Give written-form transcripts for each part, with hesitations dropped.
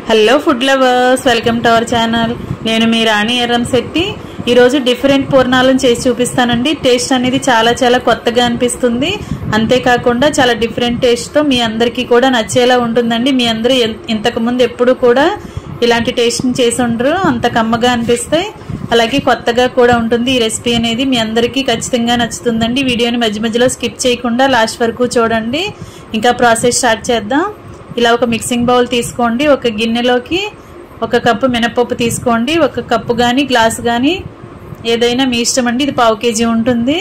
Hello food lovers, welcome to our channel. నేను మీ రాణి ఎర్రంశెట్టి. ఈరోజు different పూర్ణాలను చేసి చూపిస్తానండి. టేస్ట్ అనేది చాలా కొత్తగా అనిపిస్తుంది. అంతేకాకుండా చాలా డిఫరెంట్ టేస్ట్తో మీ అందరికీ కూడా నచ్చేలా ఉంటుందండి. మీ అందరూ ఇంతకుముందు ఎప్పుడు కూడా ఇలాంటి టేస్ట్ని చేసి ఉండరు. అంత కమ్మగా అనిపిస్తాయి, అలాగే కొత్తగా కూడా ఉంటుంది. ఈ రెసిపీ అనేది మీ అందరికీ ఖచ్చితంగా నచ్చుతుందండి. వీడియోని మధ్యలో స్కిప్ చేయకుండా లాస్ట్ వరకు చూడండి. ఇంకా ప్రాసెస్ స్టార్ట్ చేద్దాం. ఇలా ఒక మిక్సింగ్ బౌల్ తీసుకోండి. ఒక గిన్నెలోకి ఒక కప్పు మినపప్పు తీసుకోండి. ఒక కప్పు కానీ గ్లాస్ కానీ ఏదైనా మీ ఇష్టం అండి. ఇది 1/2 kg ఉంటుంది.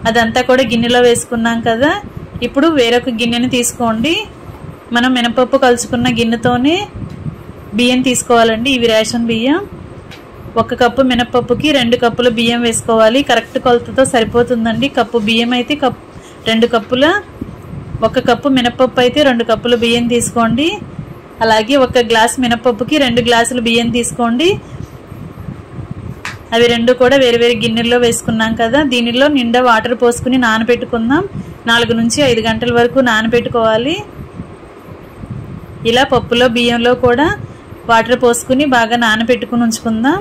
అదంతా కూడా గిన్నెలో వేసుకున్నాం కదా. ఇప్పుడు వేరొక గిన్నెని తీసుకోండి. మనం మినపప్పు కలుసుకున్న గిన్నెతోనే బియ్యం తీసుకోవాలండి. ఇవి రేషన్ బియ్యం. 1 కప్పు మినపప్పుకి 2 కప్పుల బియ్యం వేసుకోవాలి. కరెక్ట్ కొలతతో సరిపోతుందండి. కప్పు బియ్యం అయితే 2 కప్పుల, 1 కప్పు మినపప్పు అయితే 2 కప్పుల బియ్యం తీసుకోండి. అలాగే 1 గ్లాస్ మినపప్పుకి 2 గ్లాసులు బియ్యం తీసుకోండి. అవి రెండు కూడా వేరు గిన్నెల్లో వేసుకున్నాం కదా. దీనిలో నిండా వాటర్ పోసుకుని నానబెట్టుకుందాం. 4 నుంచి 5 గంటల వరకు నానబెట్టుకోవాలి. ఇలా పప్పులో బియ్యంలో కూడా వాటర్ పోసుకుని బాగా నానబెట్టుకుని ఉంచుకుందాం.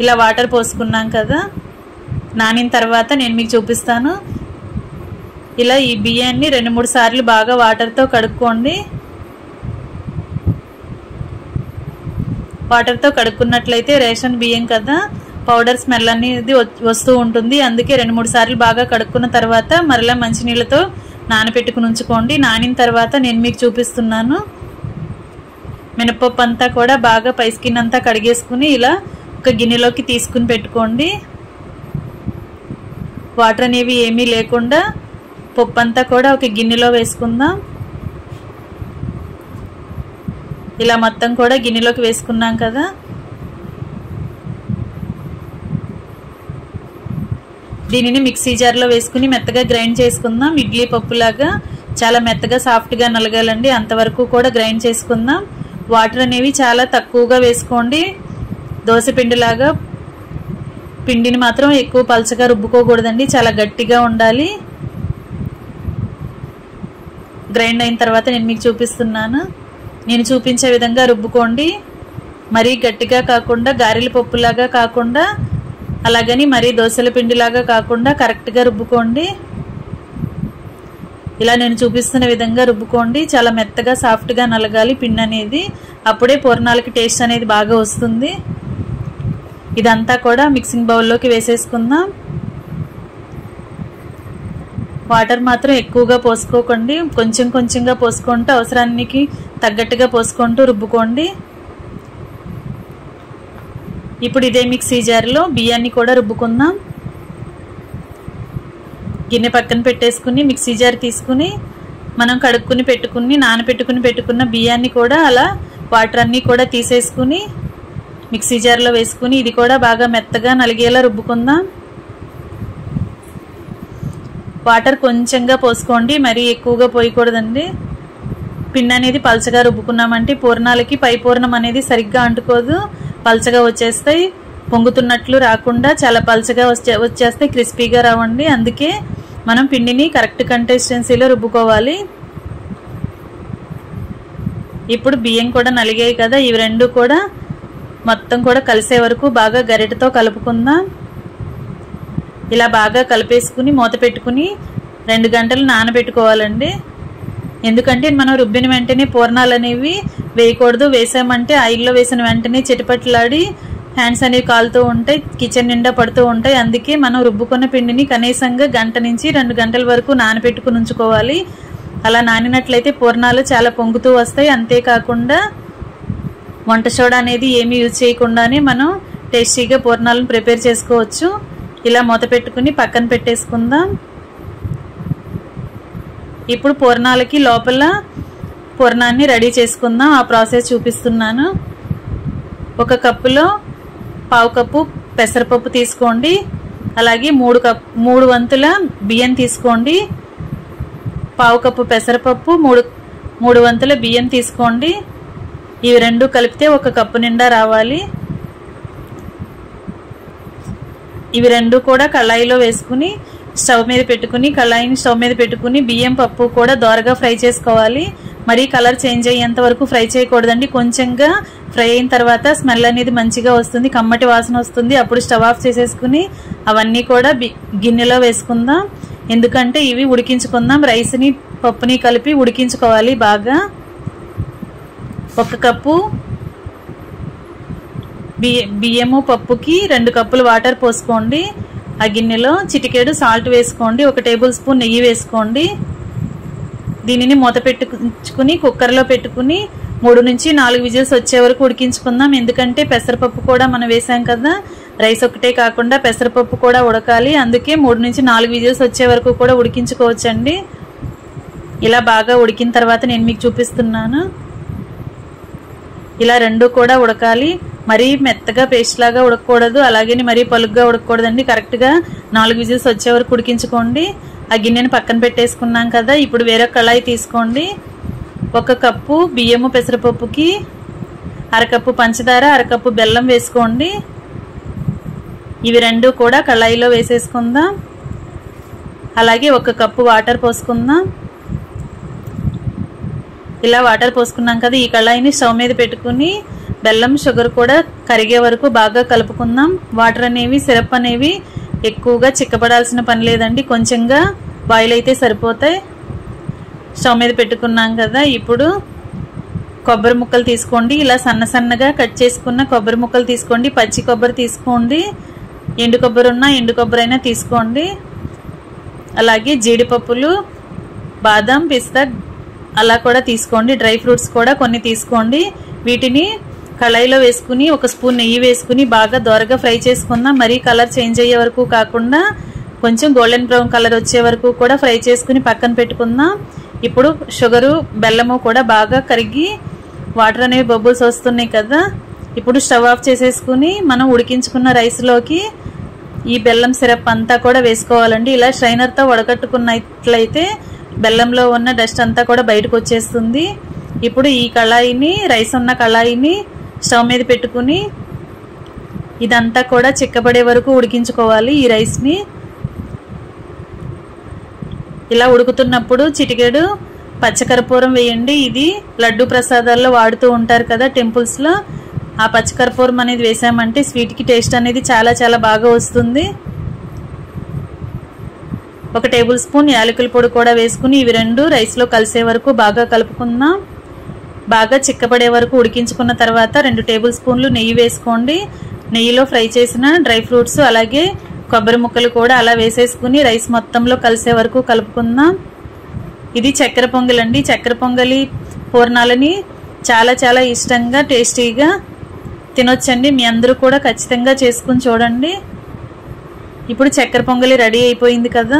ఇలా వాటర్ పోసుకున్నాం కదా. నానిన తర్వాత నేను మీకు చూపిస్తాను. ఇలా ఈ బియ్యాన్ని 2-3 సార్లు బాగా వాటర్తో కడుక్కోండి. వాటర్తో కడుక్కున్నట్లయితే రేషన్ బియ్యం కదా, పౌడర్ స్మెల్ అనేది వస్తూ ఉంటుంది. అందుకే 2-3 సార్లు బాగా కడుక్కున్న తర్వాత మరలా మంచినీళ్ళతో నానబెట్టుకుని ఉంచుకోండి. నానిన తర్వాత నేను మీకు చూపిస్తున్నాను. మినపప్పు అంతా కూడా బాగా పై స్కిన్ అంతా కడిగేసుకుని ఇలా ఒక గిన్నెలోకి తీసుకుని పెట్టుకోండి. వాటర్ అనేవి ఏమీ లేకుండా పప్పు అంతా కూడా ఒక గిన్నెలో వేసుకుందాం. ఇలా మొత్తం కూడా గిన్నెలోకి వేసుకున్నాం కదా. దీనిని మిక్సీ జార్లో వేసుకుని మెత్తగా గ్రైండ్ చేసుకుందాం. ఇడ్లీ పప్పులాగా చాలా మెత్తగా సాఫ్ట్గా నలగాలండి. అంతవరకు కూడా గ్రైండ్ చేసుకుందాం. వాటర్ అనేవి చాలా తక్కువగా వేసుకోండి. దోశ పిండిలాగా పిండిని మాత్రం ఎక్కువ పలచగా రుబ్బుకోకూడదండి. చాలా గట్టిగా ఉండాలి. గ్రైండ్ అయిన తర్వాత నేను మీకు చూపిస్తున్నాను. నేను చూపించే విధంగా రుబ్బుకోండి. మరీ గట్టిగా కాకుండా, గారెల పప్పులాగా కాకుండా, అలాగని మరీ దోశల పిండిలాగా కాకుండా కరెక్ట్గా రుబ్బుకోండి. ఇలా నేను చూపిస్తున్న విధంగా రుబ్బుకోండి. చాలా మెత్తగా సాఫ్ట్గా నలగాలి పిండి అనేది. అప్పుడే పూర్ణాలకి టేస్ట్ అనేది బాగా వస్తుంది. ఇదంతా కూడా మిక్సింగ్ బౌల్లోకి వేసేసుకుందాం. వాటర్ మాత్రం ఎక్కువగా పోసుకోకండి. కొంచెంగా పోసుకుంటూ అవసరానికి తగ్గట్టుగా పోసుకుంటూ రుబ్బుకోండి. ఇప్పుడు ఇదే మిక్సీ జార్లో బియ్యాన్ని కూడా రుబ్బుకుందాం. గిన్నె పక్కన పెట్టేసుకుని మిక్సీ జార్ తీసుకుని మనం కడుక్కుని పెట్టుకుని నానబెట్టుకున్న బియ్యాన్ని కూడా అలా వాటర్ అన్నీ కూడా తీసేసుకుని మిక్సీ జార్లో వేసుకుని ఇది కూడా బాగా మెత్తగా నలిగేలా రుబ్బుకుందాం. వాటర్ కొంచెంగా పోసుకోండి, మరీ ఎక్కువగా పోయకూడదండి. పిండి అనేది పలచగా రుబ్బుకున్నామంటే పూర్ణాలకి పై పూర్ణం అనేది సరిగ్గా అంటుకోదు, పలచగా వచ్చేస్తాయి. పొంగుతున్నట్లు రాకుండా చాలా పలచగా వచ్చేస్తాయి, క్రిస్పీగా రావండి. అందుకే మనం పిండిని కరెక్ట్ కన్సిస్టెన్సీలో రుబ్బుకోవాలి. ఇప్పుడు బియ్యం కూడా నలిగాయి కదా. ఇవి రెండు కూడా మొత్తం కూడా కలిసే వరకు బాగా గరిటెతో కలుపుకుందాం. ఇలా బాగా కలిపేసుకుని మూత పెట్టుకుని 2 గంటలు నానబెట్టుకోవాలండి. ఎందుకంటే మనం రుబ్బిన వెంటనే పూర్ణాలు అనేవి వేయకూడదు. వేసామంటే ఆయిల్లో వేసిన వెంటనే చిటపట్లాడి హ్యాండ్స్ అనేవి కాలుతూ ఉంటాయి, కిచెన్ నిండా పడుతూ ఉంటాయి. అందుకే మనం రుబ్బుకున్న పిండిని కనీసంగా 1 నుంచి 2 గంటల వరకు నానబెట్టుకుని ఉంచుకోవాలి. అలా నానినట్లయితే పూర్ణాలు చాలా పొంగుతూ వస్తాయి. అంతేకాకుండా వంట సోడా అనేది ఏమీ యూజ్ చేయకుండానే మనం టేస్టీగా పూర్ణాలను ప్రిపేర్ చేసుకోవచ్చు. ఇలా మూత పెట్టుకుని పక్కన పెట్టేసుకుందాం. ఇప్పుడు పూర్ణాలకి లోపల పూర్ణాన్ని రెడీ చేసుకుందాం. ఆ ప్రాసెస్ చూపిస్తున్నాను. 1 కప్పులో 1/2 కప్పు పెసరపప్పు తీసుకోండి. అలాగే 3 వంతుల బియ్యం తీసుకోండి. 1/2 కప్పు పెసరపప్పు, 3 వంతుల బియ్యం తీసుకోండి. ఇవి రెండు కలిపితే 1 కప్పు నిండా రావాలి. ఇవి రెండు కూడా కళాయిలో వేసుకుని స్టవ్ మీద పెట్టుకుని కళాయిని స్టవ్ మీద పెట్టుకుని బియ్యం పప్పు కూడా దోరగా ఫ్రై చేసుకోవాలి. మరీ కలర్ చేంజ్ అయ్యేంత వరకు ఫ్రై చేయకూడదండి. కొంచెంగా ఫ్రై అయిన తర్వాత స్మెల్ అనేది మంచిగా వస్తుంది, కమ్మటి వాసన వస్తుంది. అప్పుడు స్టవ్ ఆఫ్ చేసేసుకుని అవన్నీ కూడా గిన్నెలో వేసుకుందాం. ఎందుకంటే ఇవి ఉడికించుకుందాం. రైస్ని పప్పుని కలిపి ఉడికించుకోవాలి బాగా. 1 కప్పు బియ్యము పప్పుకి 2 కప్పులు వాటర్ పోసుకోండి. ఆ గిన్నెలో చిటికెడు సాల్ట్ వేసుకోండి. 1 టేబుల్ స్పూన్ నెయ్యి వేసుకోండి. దీనిని మూత పెట్టుకుని కుక్కర్లో పెట్టుకుని 3 నుంచి 4 విజిల్స్ వచ్చే వరకు ఉడికించుకుందాం. ఎందుకంటే పెసరపప్పు కూడా మనం వేసాం కదా, రైస్ ఒకటే కాకుండా పెసరపప్పు కూడా ఉడకాలి. అందుకే 3 నుంచి 4 విజిల్స్ వచ్చే వరకు కూడా ఉడికించుకోవచ్చండి. ఇలా బాగా ఉడికిన తర్వాత నేను మీకు చూపిస్తున్నాను. ఇలా రెండు కూడా ఉడకాలి. మరీ మెత్తగా పేస్ట్ లాగా ఉడకకూడదు, అలాగే మరీ పలుగ్గా ఉడకకూడదండి. కరెక్ట్గా 4 విజిల్స్ వచ్చే వరకు ఉడికించుకోండి. ఆ గిన్నెని పక్కన పెట్టేసుకున్నాం కదా. ఇప్పుడు వేరే కళాయి తీసుకోండి. 1 కప్పు బియ్యము పెసరపప్పుకి 1/2 కప్పు పంచదార, 1/2 కప్పు బెల్లం వేసుకోండి. ఇవి రెండు కూడా కళాయిలో వేసేసుకుందాం. అలాగే 1 కప్పు వాటర్ పోసుకుందాం. ఇలా వాటర్ పోసుకున్నాం కదా. ఈ కళాయిని స్టవ్ మీద పెట్టుకుని బెల్లం షుగర్ కూడా కరిగే వరకు బాగా కలుపుకుందాం. వాటర్ అనేవి సిరప్ అనేవి ఎక్కువగా చిక్కబడాల్సిన పని లేదండి, కొంచెంగా బాయిల్ అయితే సరిపోతాయి. స్టవ్ మీద పెట్టుకున్నాం కదా. ఇప్పుడు కొబ్బరి ముక్కలు తీసుకోండి. ఇలా సన్న సన్నగా కట్ చేసుకున్న కొబ్బరి ముక్కలు తీసుకోండి. పచ్చి కొబ్బరి తీసుకోండి, ఎండు కొబ్బరి ఉన్నా ఎండు కొబ్బరి అయినా తీసుకోండి. అలాగే జీడిపప్పులు, బాదం, పిస్తా అలా కూడా తీసుకోండి. డ్రై ఫ్రూట్స్ కూడా కొన్ని తీసుకోండి. వీటిని కళాయిలో వేసుకుని 1 స్పూన్ నెయ్యి వేసుకుని బాగా దోరగా ఫ్రై చేసుకుందాం. మరీ కలర్ చేంజ్ అయ్యే వరకు కాకుండా కొంచెం గోల్డెన్ బ్రౌన్ కలర్ వచ్చే వరకు కూడా ఫ్రై చేసుకుని పక్కన పెట్టుకుందాం. ఇప్పుడు షుగరు బెల్లము కూడా బాగా కరిగి వాటర్ అనేవి బబుల్స్ వస్తున్నాయి కదా. ఇప్పుడు స్టవ్ ఆఫ్ చేసేసుకుని మనం ఉడికించుకున్న రైస్లోకి ఈ బెల్లం సిరప్ అంతా కూడా వేసుకోవాలండి. ఇలా స్ట్రైనర్తో వడకట్టుకున్నట్లయితే బెల్లంలో ఉన్న డస్ట్ అంతా కూడా బయటకు వచ్చేస్తుంది. ఇప్పుడు ఈ కళాయిని, రైస్ ఉన్న కళాయిని స్టవ్ మీద పెట్టుకుని ఇదంతా కూడా చిక్కబడే వరకు ఉడికించుకోవాలి. ఈ రైస్ని ఇలా ఉడుకుతున్నప్పుడు చిటికెడు పచ్చకర్పూరం వేయండి. ఇది లడ్డు ప్రసాదాల్లో వాడుతూ ఉంటారు కదా టెంపుల్స్లో. ఆ పచ్చకర్పూరం అనేది వేసామంటే స్వీట్కి టేస్ట్ అనేది చాలా చాలా బాగా వస్తుంది. 1 టేబుల్ స్పూన్ యాలకుల పొడి కూడా వేసుకుని ఇవి రెండు రైస్లో కలిసే వరకు బాగా కలుపుకుందాం. బాగా చిక్కబడే వరకు ఉడికించుకున్న తర్వాత 2 టేబుల్ స్పూన్లు నెయ్యి వేసుకోండి. నెయ్యిలో ఫ్రై చేసిన డ్రై ఫ్రూట్స్ అలాగే కొబ్బరి ముక్కలు కూడా అలా వేసేసుకుని రైస్ మొత్తంలో కలిసే వరకు కలుపుకుందాం. ఇది చక్కెర పొంగల్ అండి. చక్కెర పొంగలి పూర్ణాలని చాలా చాలా ఇష్టంగా టేస్టీగా తినొచ్చండి. మీ అందరూ కూడా ఖచ్చితంగా చేసుకుని చూడండి. ఇప్పుడు చక్కెర పొంగలి రెడీ అయిపోయింది కదా.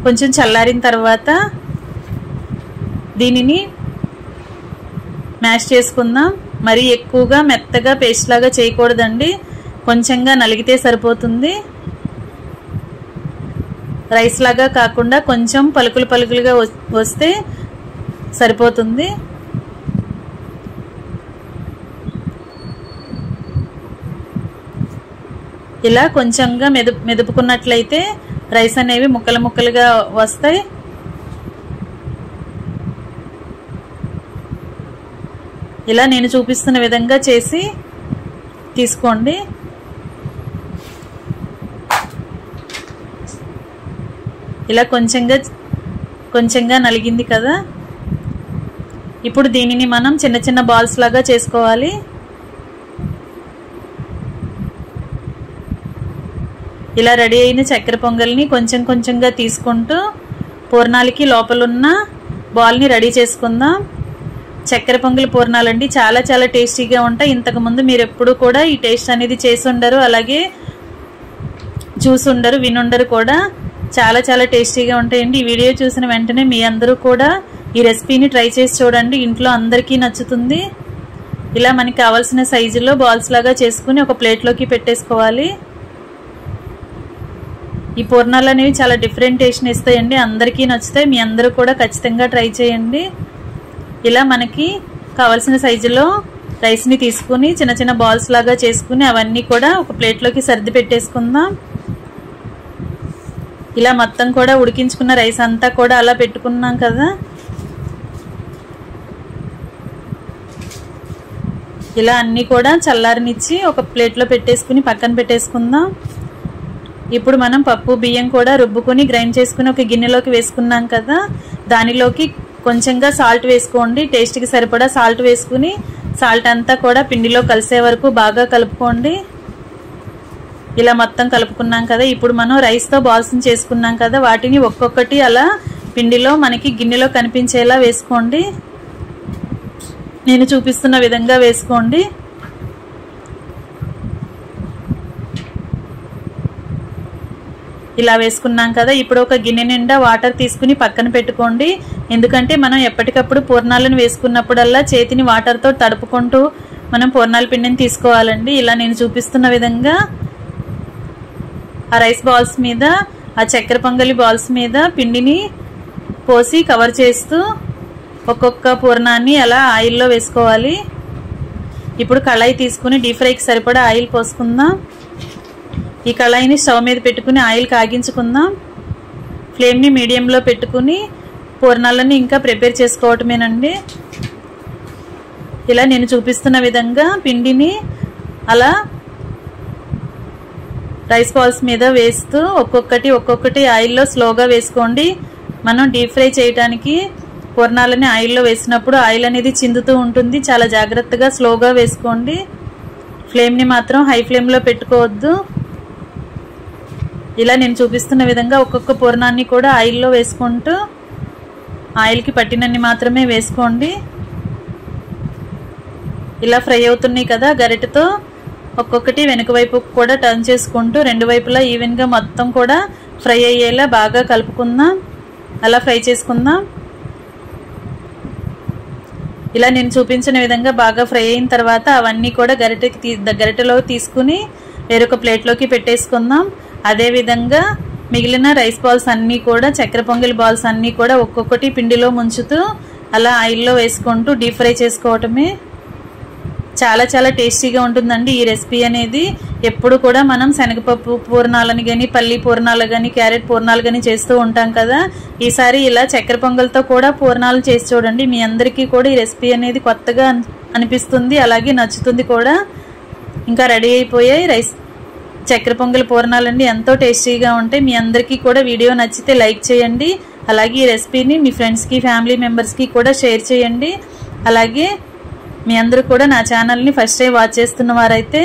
కొంచెం చల్లారిన తర్వాత దీనిని మ్యాష్ చేసుకుందాం. మరీ ఎక్కువగా మెత్తగా పేస్ట్ లాగా చేయకూడదండి, కొంచెంగా నలిగితే సరిపోతుంది. రైస్ లాగా కాకుండా కొంచెం పలుకులు పలుకులుగా వస్తే సరిపోతుంది. ఇలా కొంచెంగా మెదుపుకున్నట్లయితే రైస్ అనేవి ముక్కలు ముక్కలుగా వస్తాయి. ఇలా నేను చూపిస్తున్న విధంగా చేసి తీసుకోండి. ఇలా కొంచెంగా నలిగింది కదా. ఇప్పుడు దీనిని మనం చిన్న చిన్న బాల్స్ లాగా చేసుకోవాలి. ఇలా రెడీ అయిన చక్కెర పొంగల్ని కొంచెం కొంచెంగా తీసుకుంటూ పూర్ణాలకి లోపలున్న బాల్ని రెడీ చేసుకుందాం. చక్కెర పొంగల్ పూర్ణాలండి చాలా చాలా టేస్టీగా ఉంటాయి. ఇంతకుముందు మీరు ఎప్పుడు కూడా ఈ టేస్ట్ అనేది చేసి ఉండరు, అలాగే చూసి ఉండరు, వినుండరు కూడా. చాలా చాలా టేస్టీగా ఉంటాయండి. ఈ వీడియో చూసిన వెంటనే మీ అందరూ కూడా ఈ రెసిపీని ట్రై చేసి చూడండి, ఇంట్లో అందరికీ నచ్చుతుంది. ఇలా మనకి కావాల్సిన సైజులో బాల్స్ లాగా చేసుకుని ఒక ప్లేట్లోకి పెట్టేసుకోవాలి. ఈ పూర్ణాలు అనేవి చాలా డిఫరెంట్ టేస్ట్ని ఇస్తాయండి, అందరికీ నచ్చుతాయి. మీ అందరూ కూడా ఖచ్చితంగా ట్రై చేయండి. ఇలా మనకి కావాల్సిన సైజులో రైస్ని తీసుకుని చిన్న చిన్న బాల్స్ లాగా చేసుకుని అవన్నీ కూడా ఒక ప్లేట్లోకి సర్ది పెట్టేసుకుందాం. ఇలా మొత్తం కూడా ఉడికించుకున్న రైస్ అంతా కూడా అలా పెట్టుకున్నాం కదా. ఇలా అన్నీ కూడా చల్లారనిచ్చి ఒక ప్లేట్లో పెట్టేసుకుని పక్కన పెట్టేసుకుందాం. ఇప్పుడు మనం పప్పు బియ్యం కూడా రుబ్బుకొని గ్రైండ్ చేసుకుని ఒక గిన్నెలోకి వేసుకున్నాం కదా. దానిలోకి కొంచెంగా సాల్ట్ వేసుకోండి. టేస్ట్కి సరిపడా సాల్ట్ వేసుకుని సాల్ట్ అంతా కూడా పిండిలో కలిసే వరకు బాగా కలుపుకోండి. ఇలా మొత్తం కలుపుకున్నాం కదా. ఇప్పుడు మనం రైస్తో బాల్స్ని చేసుకున్నాం కదా, వాటిని ఒక్కొక్కటి అలా పిండిలో మనకి గిన్నెలో కనిపించేలా వేసుకోండి. నేను చూపిస్తున్న విధంగా వేసుకోండి. ఇలా వేసుకున్నాం కదా. ఇప్పుడు ఒక గిన్నె నిండా వాటర్ తీసుకుని పక్కన పెట్టుకోండి. ఎందుకంటే మనం ఎప్పటికప్పుడు పూర్ణాలను వేసుకున్నప్పుడల్లా చేతిని వాటర్తో తడుపుకుంటూ మనం పూర్ణాల పిండిని తీసుకోవాలండి. ఇలా నేను చూపిస్తున్న విధంగా ఆ రైస్ బాల్స్ మీద, ఆ చక్కెర పొంగలి బాల్స్ మీద పిండిని పోసి కవర్ చేస్తూ ఒక్కొక్క పూర్ణాన్ని అలా ఆయిల్లో వేసుకోవాలి. ఇప్పుడు కళాయి తీసుకుని డీప్ ఫ్రైకి సరిపడా ఆయిల్ పోసుకుందాం. ఈ కళాయిని స్టవ్ మీద పెట్టుకుని ఆయిల్ కాగించుకుందాం. ఫ్లేమ్ని మీడియంలో పెట్టుకుని పూర్ణాలని ఇంకా ప్రిపేర్ చేసుకోవటమేనండి. ఇలా నేను చూపిస్తున్న విధంగా పిండిని అలా రైస్ బాల్స్ మీద వేస్తూ ఒక్కొక్కటి ఆయిల్లో స్లోగా వేసుకోండి. మనం డీప్ ఫ్రై చేయడానికి పూర్ణాలని ఆయిల్లో వేసినప్పుడు ఆయిల్ అనేది చిందుతూ ఉంటుంది. చాలా జాగ్రత్తగా స్లోగా వేసుకోండి. ఫ్లేమ్ని మాత్రం హై ఫ్లేమ్లో పెట్టుకోవద్దు. ఇలా నేను చూపిస్తున్న విధంగా ఒక్కొక్క పూర్ణాన్ని కూడా ఆయిల్లో వేసుకుంటూ ఆయిల్కి పట్టినన్ని మాత్రమే వేసుకోండి. ఇలా ఫ్రై అవుతున్నాయి కదా. గరిటెతో ఒక్కొక్కటి వెనుక వైపు కూడా టర్న్ చేసుకుంటూ రెండు వైపులా ఈవెన్గా మొత్తం కూడా ఫ్రై అయ్యేలా బాగా కలుపుకుందాం. అలా ఫ్రై చేసుకుందాం. ఇలా నేను చూపించిన విధంగా బాగా ఫ్రై అయిన తర్వాత అవన్నీ కూడా గరిటెలో తీసుకుని వేరొక ప్లేట్లోకి పెట్టేసుకుందాం. అదేవిధంగా మిగిలిన రైస్ బాల్స్ అన్నీ కూడా, చక్కెర పొంగలి బాల్స్ అన్నీ కూడా ఒక్కొక్కటి పిండిలో ముంచుతూ అలా ఆయిల్లో వేసుకుంటూ డీప్ ఫ్రై చేసుకోవటమే. చాలా చాలా టేస్టీగా ఉంటుందండి ఈ రెసిపీ అనేది. ఎప్పుడు కూడా మనం శనగపప్పు పూర్ణాలని కానీ, పల్లి పూర్ణాలు కానీ, క్యారెట్ పూర్ణాలు కానీ చేస్తూ ఉంటాం కదా. ఈసారి ఇలా చక్కెర పొంగల్తో కూడా పూర్ణాలు చేసి చూడండి. మీ అందరికీ కూడా ఈ రెసిపీ అనేది కొత్తగా అనిపిస్తుంది, అలాగే నచ్చుతుంది కూడా. ఇంకా రెడీ అయిపోయాయి రైస్ చక్కెర పొంగల్ పూర్ణాలండి. ఎంతో టేస్టీగా ఉంటాయి. మీ అందరికీ కూడా వీడియో నచ్చితే లైక్ చేయండి. అలాగే ఈ రెసిపీని మీ ఫ్రెండ్స్కి, ఫ్యామిలీ మెంబర్స్కి కూడా షేర్ చేయండి. అలాగే మీ అందరూ కూడా నా ఛానల్ని ఫస్ట్ టైం వాచ్ చేస్తున్న వారైతే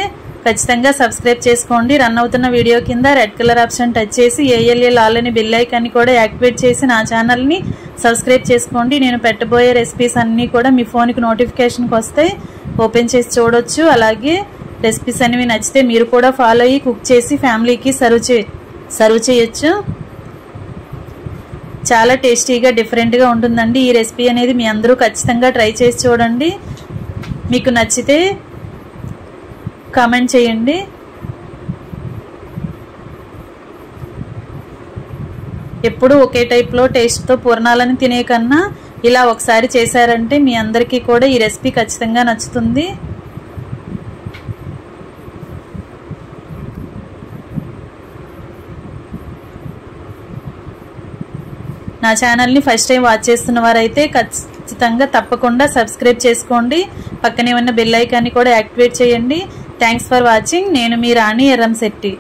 ఖచ్చితంగా సబ్స్క్రైబ్ చేసుకోండి. రన్ అవుతున్న వీడియో కింద రెడ్ కలర్ ఆప్షన్ టచ్ చేసి ALL ఆల్ అని బెల్ ఐకాన్ని కూడా యాక్టివేట్ చేసి నా ఛానల్ని సబ్స్క్రైబ్ చేసుకోండి. నేను పెట్టబోయే రెసిపీస్ అన్నీ కూడా మీ ఫోన్కి నోటిఫికేషన్కి వస్తాయి. ఓపెన్ చేసి చూడొచ్చు. అలాగే రెసిపీస్ అనేవి నచ్చితే మీరు కూడా ఫాలో అయ్యి కుక్ చేసి ఫ్యామిలీకి సర్వ్ చేయొచ్చు. చాలా టేస్టీగా డిఫరెంట్గా ఉంటుందండి ఈ రెసిపీ అనేది. మీ అందరూ ఖచ్చితంగా ట్రై చేసి చూడండి. మీకు నచ్చితే కామెంట్ చేయండి. ఎప్పుడు ఒకే టైప్లో టేస్ట్తో పూర్ణాలను తినే కన్నా ఇలా ఒకసారి చేశారంటే మీ అందరికీ కూడా ఈ రెసిపీ ఖచ్చితంగా నచ్చుతుంది. నా ఛానల్ని ఫస్ట్ టైం వాచ్ చేస్తున్న వారైతే ఖచ్చితంగా తప్పకుండా సబ్స్క్రైబ్ చేసుకోండి. పక్కనే ఉన్న బెల్ ఐకాన్ని కూడా యాక్టివేట్ చేయండి. Thanks for watching. నేను మీ రాణి ఎర్రంశెట్టి.